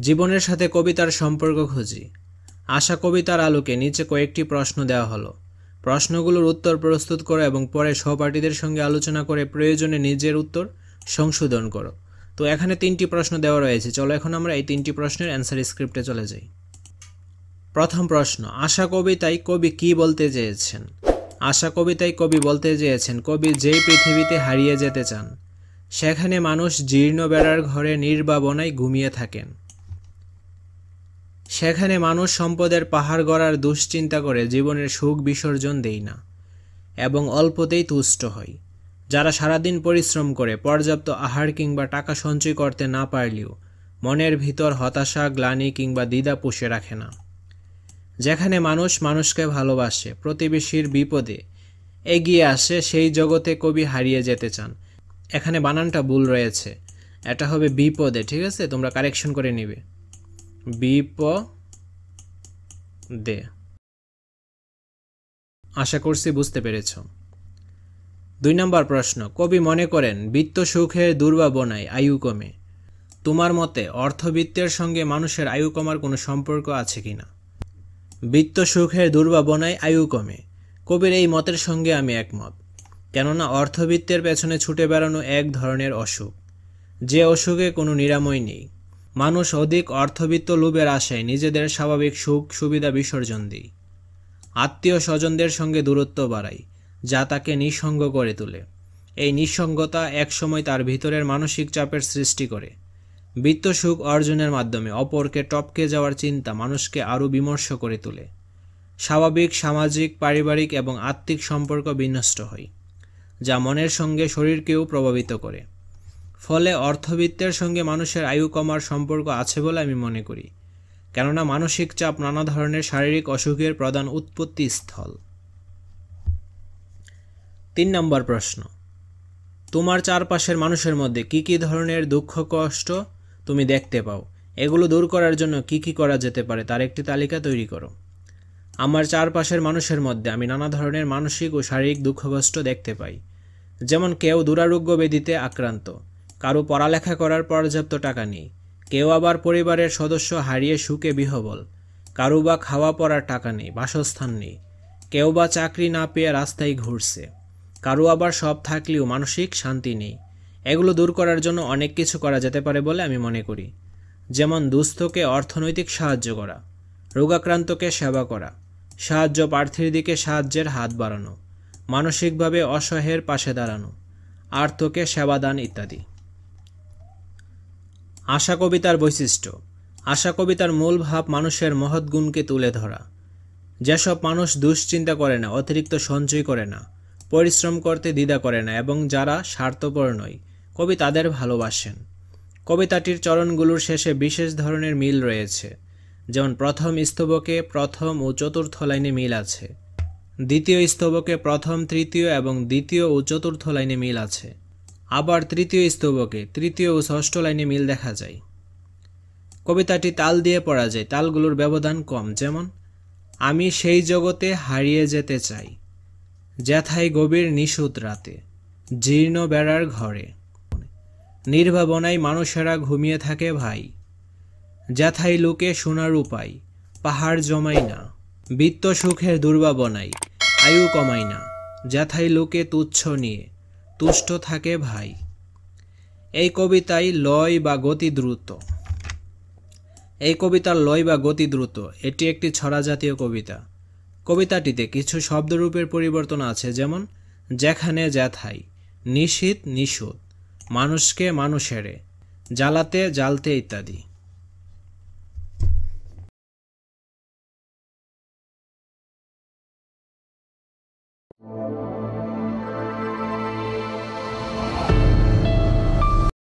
জীবনের সাথে কবিতার সম্পর্ক খুঁজি। আশা কবিতার আলোকে নিচে কয়েকটি প্রশ্ন দেওয়া হলো। প্রশ্নগুলোর উত্তর প্রস্তুত করো এবং পরে সহপাঠীদের সঙ্গে আলোচনা করে প্রয়োজনে নিজের উত্তর সংশোধন করো। তো এখানে 3টি প্রশ্ন দেওয়া রয়েছে। চলো এখন আমরা এই 3টি প্রশ্নের অ্যান্সার স্ক্রিপ্টে চলে যাই। প্রথম প্রশ্ন, আশা কবিতায় কবি কি বলতে চেয়েছেন? আশা কবিতায় কবি বলতে চেয়েছেন, কবি যেই পৃথিবীতে হারিয়ে যেতে চান সেখানে মানুষ জীর্ণ বেড়ার ঘরে নির্ভাবনায় ঘুমিয়ে থাকেন। সেখানে মানুষ সম্পদের পাহাড় গড়ার দুশ্চিন্তা করে জীবনের সুখ বিসর্জন দেয় না এবং অল্পতেই তুষ্ট হয়। যারা সারাদিন পরিশ্রম করে পর্যাপ্ত আহার কিংবা টাকা সঞ্চয় করতে না পারলেও মনের ভিতর হতাশা, গ্লানি কিংবা দ্বিধা পুষে রাখে না। যেখানে মানুষ মানুষকে ভালোবাসে, প্রতিবেশীর বিপদে এগিয়ে আসে, সেই জগতে কবি হারিয়ে যেতে চান। এখানে বানানটা ভুল রয়েছে, এটা হবে বিপদে। ঠিক আছে, তোমরা কারেকশন করে নিবে। বিপদে। আশা করছি বুঝতে পেরেছ। 2 নম্বর প্রশ্ন, কবি মনে করেন বিত্ত সুখের দুর্ভাবনায় আয়ু কমে। তোমার মতে অর্থবিত্তের সঙ্গে মানুষের আয়ু কমার কোনো সম্পর্ক আছে কিনা? বিত্ত সুখের দুর্ভাবনায় আয়ু কমে, কবির এই মতের সঙ্গে আমি একমত। কেননা অর্থবিত্তের পেছনে ছুটে বেড়ানো এক ধরনের অসুখ, যে অসুখে কোনো নিরাময় নেই। মানুষ অধিক অর্থবিত্ত লোভের আশায় নিজেদের স্বাভাবিক সুখ সুবিধা বিসর্জন দেয়, আত্মীয় স্বজনদের সঙ্গে দূরত্ব বাড়ায়, যা তাকে নিঃসঙ্গ করে তোলে। এই নিঃসঙ্গতা একসময় তার ভিতরের মানসিক চাপের সৃষ্টি করে। বিত্ত সুখ অর্জনের মাধ্যমে অপরকে টপকে যাওয়ার চিন্তা মানুষকে আরও বিমর্ষ করে তোলে। স্বাভাবিক সামাজিক, পারিবারিক এবং আত্মিক সম্পর্ক বিনষ্ট হয়, যা মনের সঙ্গে শরীরকেও প্রভাবিত করে। ফলে অর্থবিত্তের সঙ্গে মানুষের আয়ু কমার সম্পর্ক আছে বলে আমি মনে করি, কেননা মানসিক চাপ নানা ধরনের শারীরিক অসুখের প্রধান উৎপত্তি স্থল। 3 নম্বর প্রশ্ন, তোমার চারপাশের মানুষের মধ্যে কি কি ধরনের দুঃখ কষ্ট তুমি দেখতে পাও? এগুলো দূর করার জন্য কি কি করা যেতে পারে তার একটি তালিকা তৈরি করো। আমার চারপাশের মানুষের মধ্যে আমি নানা ধরনের মানসিক ও শারীরিক দুঃখ কষ্ট দেখতে পাই। যেমন কেউ দুরারোগ্য ব্যাধিতে আক্রান্ত, কারো পড়ালেখা করার পর্যাপ্ত টাকা নেই, কেউ আবার পরিবারের সদস্য হারিয়ে সুখে বিহবল, কারো বা খাওয়া পড়ার টাকা নেই, বাসস্থান নেই, কেউ বা চাকরি না পেয়ে রাস্তায় ঘুরছে, কারো আবার সব থাকলেও মানসিক শান্তি নেই। এগুলো দূর করার জন্য অনেক কিছু করা যেতে পারে বলে আমি মনে করি। যেমন দুস্থকে অর্থনৈতিক সাহায্য করা, রোগাক্রান্তকে সেবা করা, সাহায্য প্রার্থীর দিকে সাহায্যের হাত বাড়ানো, মানসিকভাবে অসহায়ের পাশে দাঁড়ানো, আর্তকে সেবাদান ইত্যাদি। আশা কবিতার বৈশিষ্ট্য। আশা কবিতার মূল ভাব মানুষের মহৎ গুণকে তুলে ধরা। যেসব মানুষ দুশ্চিন্তা করে না, অতিরিক্ত সঞ্চয় করে না, পরিশ্রম করতে দ্বিধা করে না এবং যারা স্বার্থপর নয়, কবি তাদের ভালোবাসেন। কবিতাটির চরণগুলোর শেষে বিশেষ ধরনের মিল রয়েছে। যেমন প্রথম স্তবকে প্রথম ও চতুর্থ লাইনে মিল আছে, দ্বিতীয় স্তবকে প্রথম, তৃতীয় এবং দ্বিতীয় ও চতুর্থ লাইনে মিল আছে, আবার তৃতীয় স্তবকে তৃতীয় ও ষষ্ঠ লাইনে মিল দেখা যায়। কবিতাটি তাল দিয়ে পড়া যায়, তালগুলোর ব্যবধান কম। যেমন আমি সেই জগতে হারিয়ে যেতে চাই, যেথায় গভীর নিশুত রাতে, জীর্ণ বেড়ার ঘরে, নির্ভাবনায় মানুষেরা ঘুমিয়ে থাকে ভাই, যেথায় লোকে সোনার উপায়, পাহাড় জমাই না, বিত্ত সুখের দুর্ভাবনায় আয়ু কমাই না, যেথায় লোকে তুচ্ছ নিয়ে তুষ্ট থাকে ভাই। এই কবিতায় লয় বা গতি দ্রুত। এই কবিতার লয় বা গতি দ্রুত। এটি একটি ছড়া জাতীয় কবিতা। কবিতাটিতে কিছু শব্দরূপের পরিবর্তন আছে, যেমন যেখানে, যেথায়, নিশীথ, নিশুত, মানুষকে, মানুষেরে, জ্বালাতে, জ্বালতে ইত্যাদি।